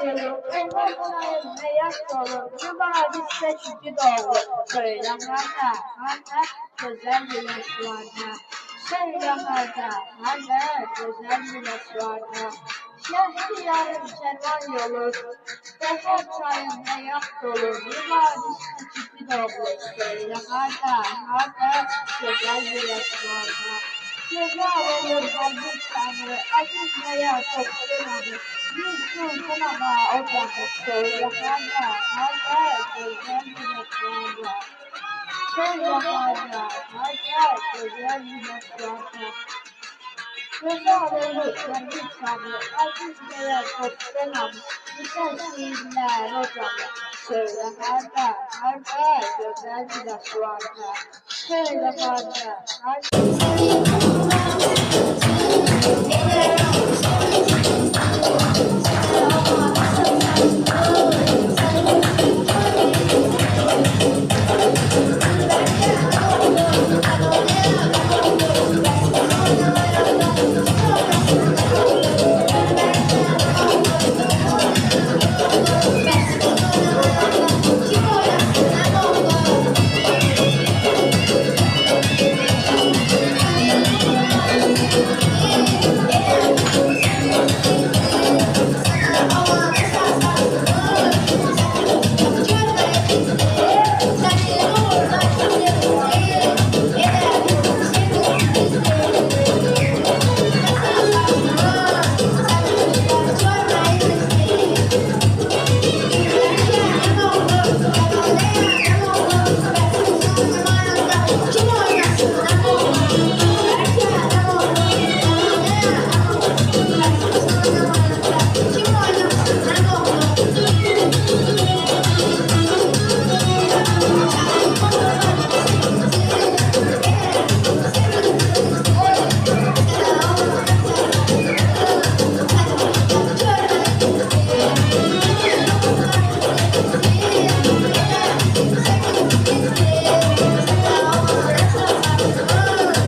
dolu, umutlarım beyaz dolu, Cuma'da çiçi dolu. Söyle hada, güzel güneş vardı. Söyle hada, güzel güneş vardı. Şehriyarım kervan yolu, Defol çayım beyaz dolu, Cuma'da çiçi dolu. Söyle hada, güzel güneş vardı. Ceza verir kalbim tanrı, acıtmaya toplumadı. Bir gün kanama ocağı söyle gözler güneşlerde. Söyle gözler güneşlerde. Ceza verir kalbim tanrı, acıtmaya toplumadı. Güzel şiirler ocağı söyle gözler güneşlerde. Söyle